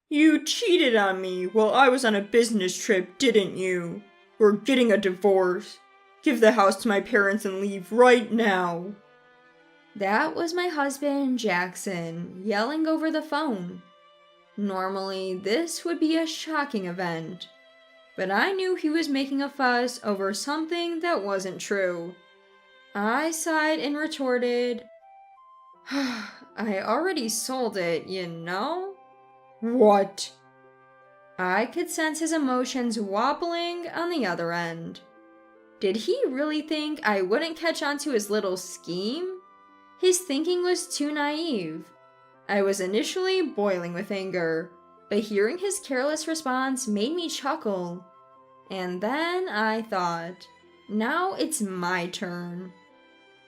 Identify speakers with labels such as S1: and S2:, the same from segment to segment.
S1: You cheated on me while I was on a business trip, didn't you? We're getting a divorce. Give the house to my parents and leave right now.
S2: That was my husband, Jackson, yelling over the phone. Normally, this would be a shocking event, but I knew he was making a fuss over something that wasn't true. I sighed and retorted, I already sold it, you know?
S1: What?
S2: I could sense his emotions wobbling on the other end. Did he really think I wouldn't catch on to his little scheme? His thinking was too naive. I was initially boiling with anger, but hearing his careless response made me chuckle. And then I thought, now it's my turn.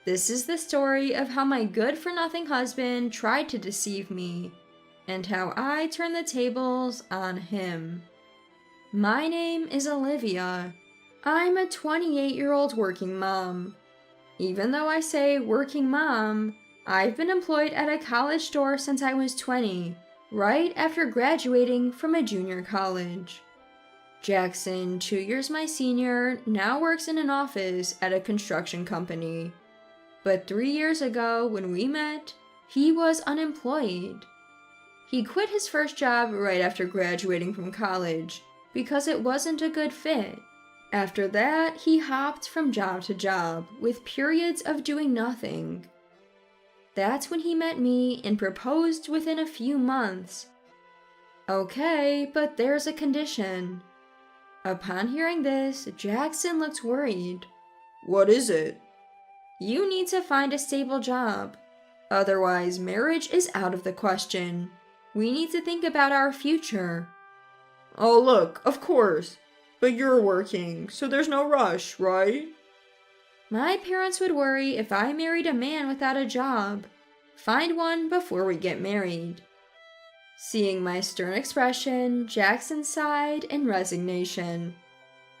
S2: This is the story of how my good-for-nothing husband tried to deceive me, and how I turned the tables on him. My name is Olivia. I'm a 28-year-old working mom. Even though I say working mom, I've been employed at a college store since I was 20, right after graduating from a junior college. Jackson, 2 years my senior, now works in an office at a construction company. But 3 years ago, when we met, he was unemployed. He quit his first job right after graduating from college because it wasn't a good fit. After that, he hopped from job to job with periods of doing nothing. That's when he met me and proposed within a few months. Okay, but there's a condition. Upon hearing this, Jackson looked worried.
S1: What is it?
S2: You need to find a stable job. Otherwise, marriage is out of the question. We need to think about our future.
S1: Oh, look, of course. But you're working, so there's no rush, right?
S2: My parents would worry if I married a man without a job. Find one before we get married. Seeing my stern expression, Jackson sighed in resignation.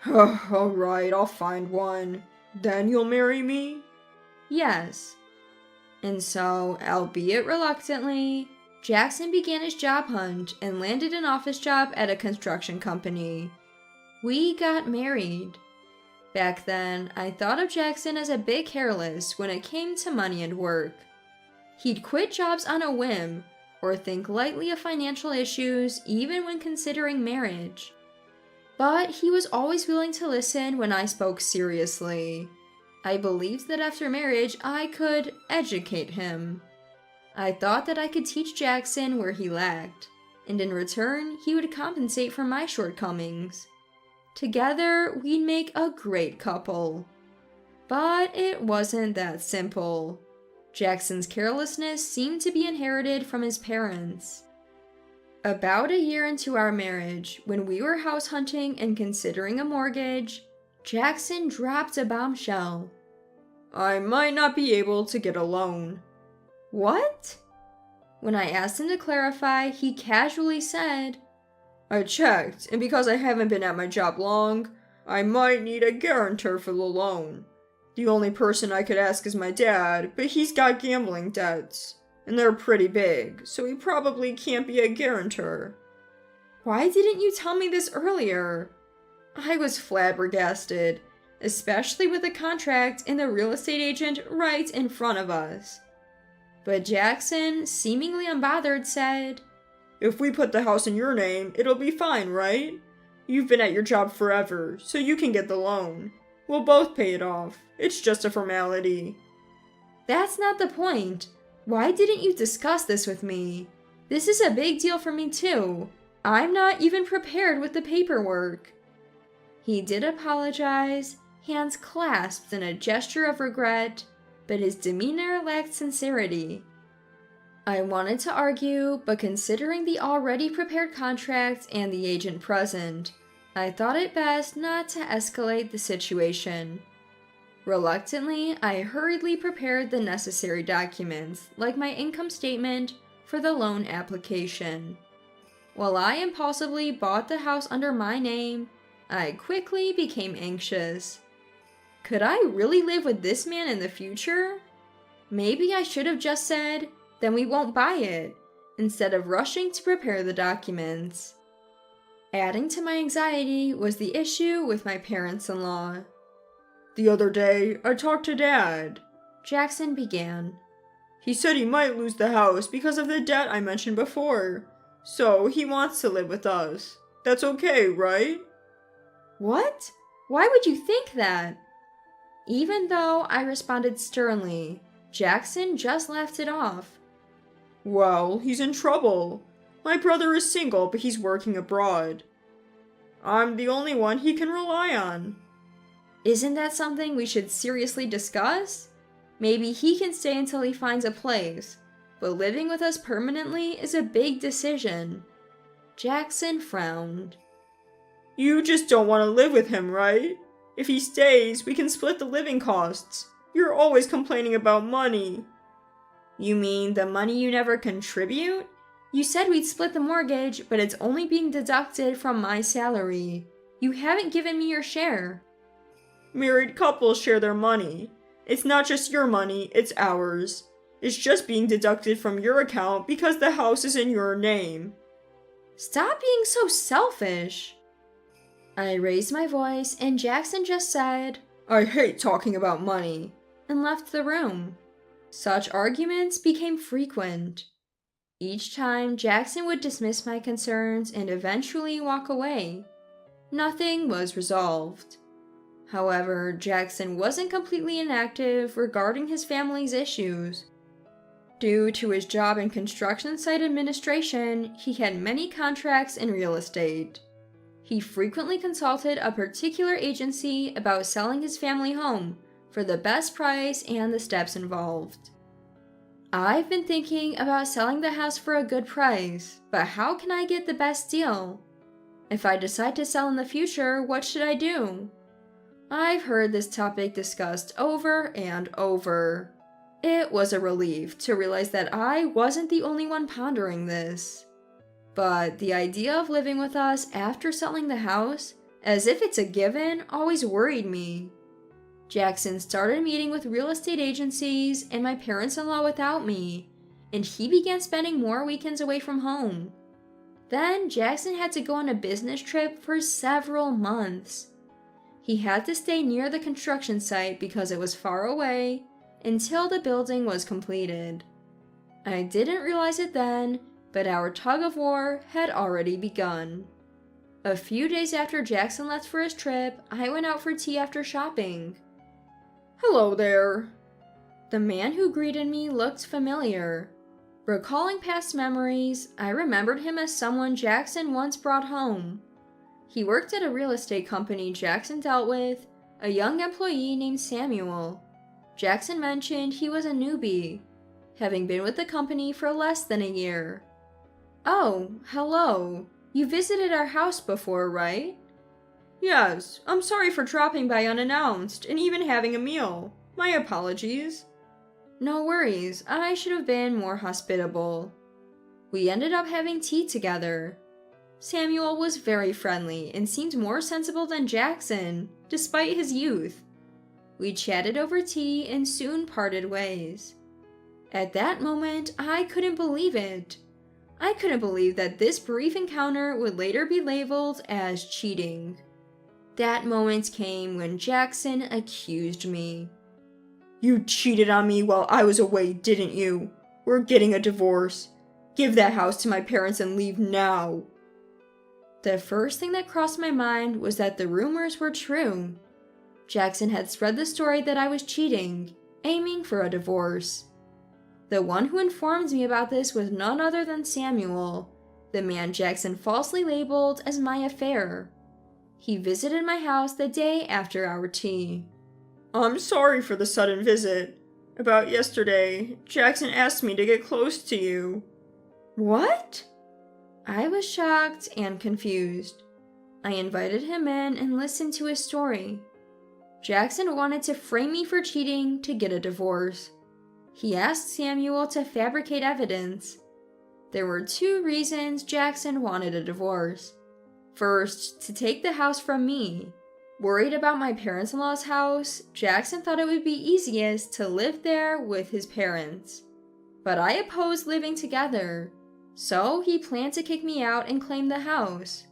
S1: All right, I'll find one. Then you'll marry me?
S2: Yes. And so, albeit reluctantly, Jackson began his job hunt and landed an office job at a construction company. We got married. Back then, I thought of Jackson as a bit careless when it came to money and work. He'd quit jobs on a whim, or think lightly of financial issues even when considering marriage. But he was always willing to listen when I spoke seriously. I believed that after marriage I could educate him. I thought that I could teach Jackson where he lacked, and in return he would compensate for my shortcomings. Together, we'd make a great couple. But it wasn't that simple. Jackson's carelessness seemed to be inherited from his parents. About a year into our marriage, when we were house hunting and considering a mortgage, Jackson dropped a bombshell.
S1: I might not be able to get a loan.
S2: What? When I asked him to clarify, he casually said,
S1: I checked, and because I haven't been at my job long, I might need a guarantor for the loan. The only person I could ask is my dad, but he's got gambling debts, and they're pretty big, so he probably can't be a guarantor.
S2: Why didn't you tell me this earlier? I was flabbergasted, especially with the contract and the real estate agent right in front of us. But Jackson, seemingly unbothered, said,
S1: If we put the house in your name, it'll be fine, right? You've been at your job forever, so you can get the loan. We'll both pay it off. It's just a formality.
S2: That's not the point. Why didn't you discuss this with me? This is a big deal for me too. I'm not even prepared with the paperwork. He did apologize, hands clasped in a gesture of regret, but his demeanor lacked sincerity. I wanted to argue, but considering the already prepared contract and the agent present, I thought it best not to escalate the situation. Reluctantly, I hurriedly prepared the necessary documents, like my income statement, for the loan application. While I impulsively bought the house under my name, I quickly became anxious. Could I really live with this man in the future? Maybe I should have just said, then we won't buy it, instead of rushing to prepare the documents. Adding to my anxiety was the issue with my parents-in-law.
S1: "The other day, I talked to Dad,"
S2: Jackson began.
S1: "He said he might lose the house because of the debt I mentioned before. So he wants to live with us. That's okay, right?"
S2: What? Why would you think that? Even though I responded sternly, Jackson just laughed it off.
S1: "Well, he's in trouble. My brother is single, but he's working abroad. I'm the only one he can rely on."
S2: Isn't that something we should seriously discuss? Maybe he can stay until he finds a place, but living with us permanently is a big decision. Jackson frowned.
S1: "You just don't want to live with him, right? If he stays, we can split the living costs. You're always complaining about money."
S2: You mean the money you never contribute? You said we'd split the mortgage, but it's only being deducted from my salary. You haven't given me your share.
S1: Married couples share their money. It's not just your money, it's ours. It's just being deducted from your account because the house is in your name.
S2: Stop being so selfish. I raised my voice and Jackson just said,
S1: "I hate talking about money,"
S2: and left the room. Such arguments became frequent. Each time, Jackson would dismiss my concerns and eventually walk away. Nothing was resolved. However, Jackson wasn't completely inactive regarding his family's issues. Due to his job in construction site administration, he had many contracts in real estate. He frequently consulted a particular agency about selling his family home for the best price and the steps involved. I've been thinking about selling the house for a good price, but how can I get the best deal? If I decide to sell in the future, what should I do? I've heard this topic discussed over and over. It was a relief to realize that I wasn't the only one pondering this. But the idea of living with us after selling the house, as if it's a given, always worried me. Jackson started meeting with real estate agencies and my parents-in-law without me, and he began spending more weekends away from home. Then Jackson had to go on a business trip for several months. He had to stay near the construction site because it was far away until the building was completed. I didn't realize it then, but our tug-of-war had already begun. A few days after Jackson left for his trip, I went out for tea after shopping.
S1: "Hello there."
S2: The man who greeted me looked familiar. Recalling past memories, I remembered him as someone Jackson once brought home. He worked at a real estate company Jackson dealt with, a young employee named Samuel. Jackson mentioned he was a newbie, having been with the company for less than a year. "Oh, hello. You visited our house before, right?"
S1: "Yes, I'm sorry for dropping by unannounced and even having a meal. My apologies."
S2: "No worries, I should have been more hospitable." We ended up having tea together. Samuel was very friendly and seemed more sensible than Jackson, despite his youth. We chatted over tea and soon parted ways. At that moment, I couldn't believe it. I couldn't believe that this brief encounter would later be labeled as cheating. That moment came when Jackson accused me.
S1: "You cheated on me while I was away, didn't you? We're getting a divorce. Give that house to my parents and leave now."
S2: The first thing that crossed my mind was that the rumors were true. Jackson had spread the story that I was cheating, aiming for a divorce. The one who informed me about this was none other than Samuel, the man Jackson falsely labeled as my affair. He visited my house the day after our tea.
S1: "I'm sorry for the sudden visit. About yesterday, Jackson asked me to get close to you."
S2: What? I was shocked and confused. I invited him in and listened to his story. Jackson wanted to frame me for cheating to get a divorce. He asked Samuel to fabricate evidence. There were 2 reasons Jackson wanted a divorce. First, to take the house from me. Worried about my parents-in-law's house, Jackson thought it would be easiest to live there with his parents. But I opposed living together. So he planned to kick me out and claim the house.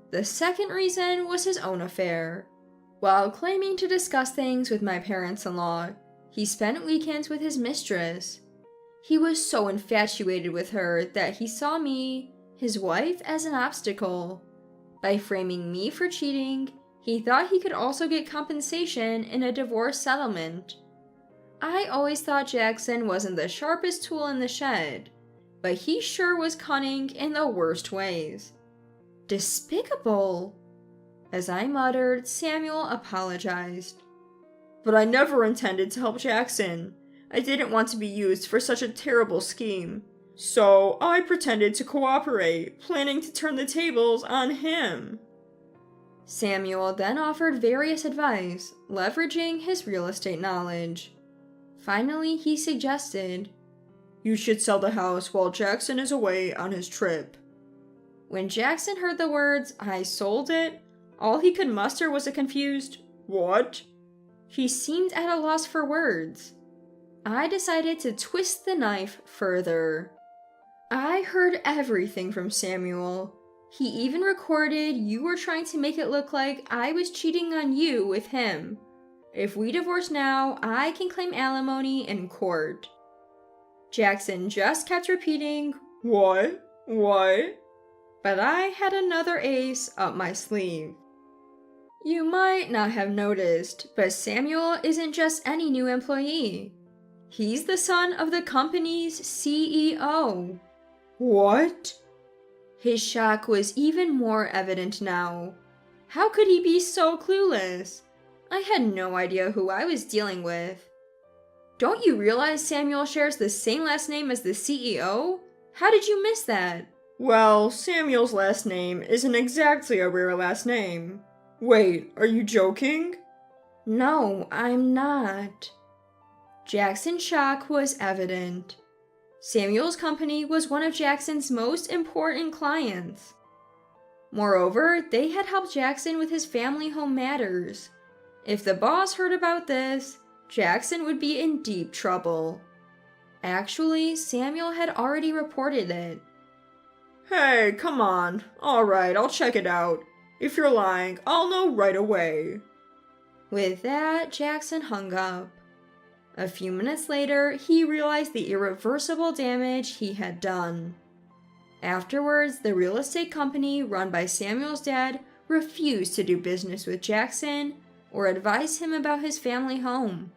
S2: The second reason was his own affair. While claiming to discuss things with my parents-in-law, he spent weekends with his mistress. He was so infatuated with her that he saw me, his wife, as an obstacle. By framing me for cheating, he thought he could also get compensation in a divorce settlement. I always thought Jackson wasn't the sharpest tool in the shed, but he sure was cunning in the worst ways. Despicable! As I muttered, Samuel apologized.
S1: But I never intended to help Jackson. I didn't want to be used for such a terrible scheme. So I pretended to cooperate, planning to turn the tables on him.
S2: Samuel then offered various advice, leveraging his real estate knowledge. Finally, he suggested,
S1: "You should sell the house while Jackson is away on his trip."
S2: When Jackson heard the words, "I sold it," all he could muster was a confused, "What?" He seemed at a loss for words. I decided to twist the knife further. I heard everything from Samuel. He even recorded you were trying to make it look like I was cheating on you with him. If we divorce now, I can claim alimony in court. Jackson just kept repeating,
S1: What?
S2: But I had another ace up my sleeve. You might not have noticed, but Samuel isn't just any new employee. He's the son of the company's CEO.
S1: What?
S2: His shock was even more evident now. How could he be so clueless? I had no idea who I was dealing with. Don't you realize Samuel shares the same last name as the CEO? How did you miss that?
S1: Well, Samuel's last name isn't exactly a rare last name. Wait, are you joking?
S2: No, I'm not. Jackson's shock was evident. Samuel's company was one of Jackson's most important clients. Moreover, they had helped Jackson with his family home matters. If the boss heard about this, Jackson would be in deep trouble. Actually, Samuel had already reported it.
S1: Hey, come on. Alright, I'll check it out. If you're lying, I'll know right away.
S2: With that, Jackson hung up. A few minutes later, he realized the irreversible damage he had done. Afterwards, the real estate company run by Samuel's dad refused to do business with Jackson or advise him about his family home.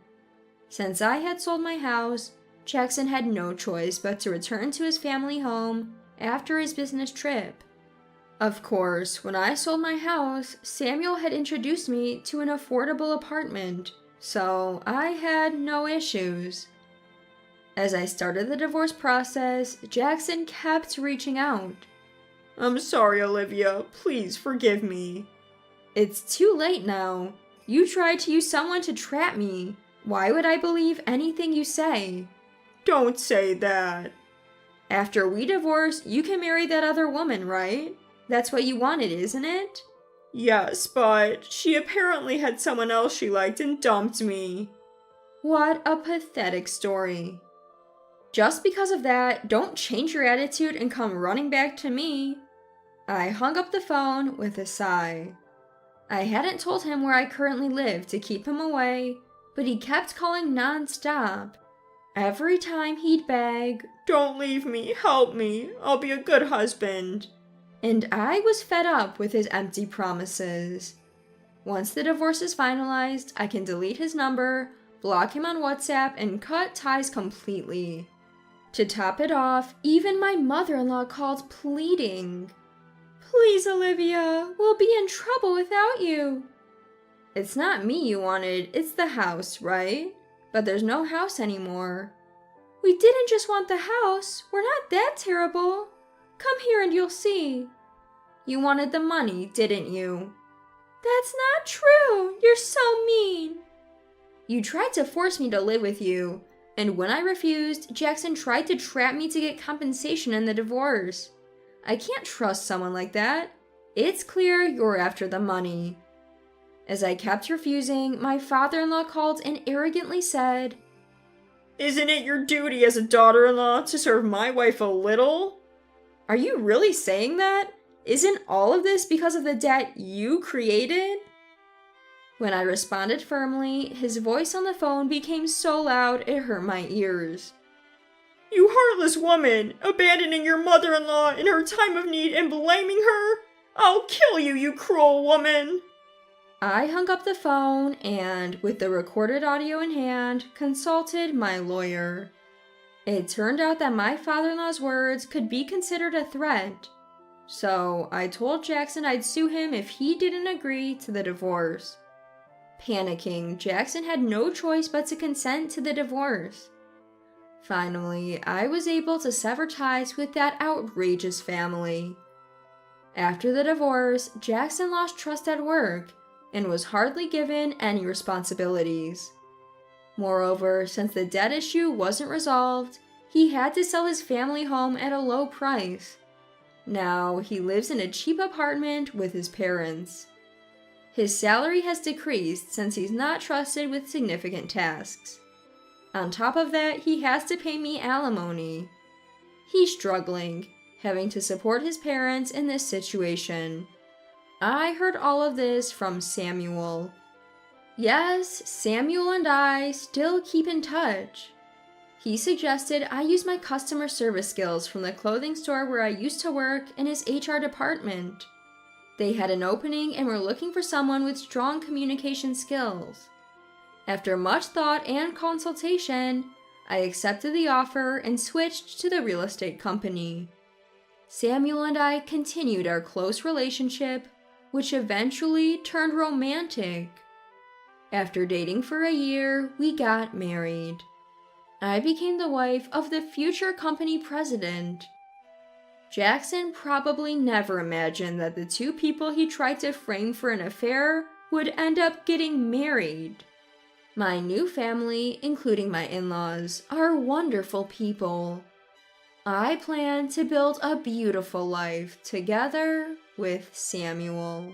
S2: Since I had sold my house, Jackson had no choice but to return to his family home after his business trip. Of course, when I sold my house, Samuel had introduced me to an affordable apartment, so I had no issues. As I started the divorce process, Jackson kept reaching out.
S1: I'm sorry, Olivia. Please forgive me.
S2: It's too late now. You tried to use someone to trap me. Why would I believe anything you say?
S1: Don't say that.
S2: After we divorce, you can marry that other woman, right? That's what you wanted, isn't it?
S1: Yes, but she apparently had someone else she liked and dumped me.
S2: What a pathetic story. Just because of that, don't change your attitude and come running back to me. I hung up the phone with a sigh. I hadn't told him where I currently lived to keep him away, but he kept calling non-stop. Every time he'd beg,
S1: Don't leave me, help me, I'll be a good husband.
S2: And I was fed up with his empty promises. Once the divorce is finalized, I can delete his number, block him on WhatsApp, and cut ties completely. To top it off, even my mother-in-law called pleading. Please, Olivia, we'll be in trouble without you. It's not me you wanted, it's the house, right? But there's no house anymore. We didn't just want the house, we're not that terrible. Come here and you'll see. You wanted the money, didn't you? That's not true, you're so mean. You tried to force me to live with you, and when I refused, Jackson tried to trap me to get compensation in the divorce. I can't trust someone like that. It's clear you're after the money. As I kept refusing, my father-in-law called and arrogantly said,
S1: Isn't it your duty as a daughter-in-law to serve my wife a little?
S2: Are you really saying that? Isn't all of this because of the debt you created? When I responded firmly, his voice on the phone became so loud it hurt my ears.
S1: You heartless woman, abandoning your mother-in-law in her time of need and blaming her? I'll kill you, you cruel woman!
S2: I hung up the phone and, with the recorded audio in hand, consulted my lawyer. It turned out that my father-in-law's words could be considered a threat, so I told Jackson I'd sue him if he didn't agree to the divorce. Panicking, Jackson had no choice but to consent to the divorce. Finally, I was able to sever ties with that outrageous family. After the divorce, Jackson lost trust at work and was hardly given any responsibilities. Moreover, since the debt issue wasn't resolved, he had to sell his family home at a low price. Now, he lives in a cheap apartment with his parents. His salary has decreased since he's not trusted with significant tasks. On top of that, he has to pay me alimony. He's struggling, having to support his parents in this situation. I heard all of this from Samuel. Yes, Samuel and I still keep in touch. He suggested I use my customer service skills from the clothing store where I used to work in his HR department. They had an opening and were looking for someone with strong communication skills. After much thought and consultation, I accepted the offer and switched to the real estate company. Samuel and I continued our close relationship, which eventually turned romantic. After dating for a year, we got married. I became the wife of the future company president. Jackson probably never imagined that the two people he tried to frame for an affair would end up getting married. My new family, including my in-laws, are wonderful people. I plan to build a beautiful life together with Samuel.